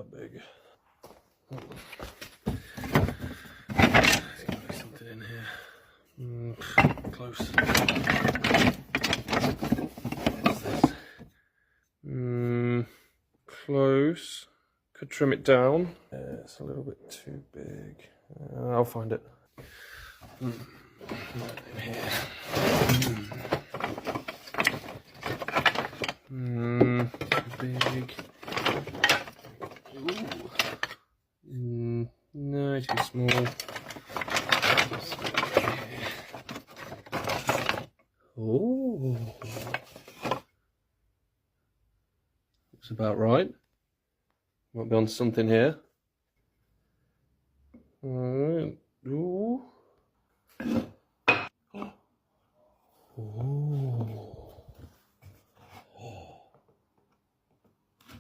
that big. There's got to be something in here. Close. What's this? Close. Could trim it down. It's a little bit too big. I'll find it. Nothing here. Too big. No, too small. Oh, looks about right. Might be on something here. Ooh. Oh.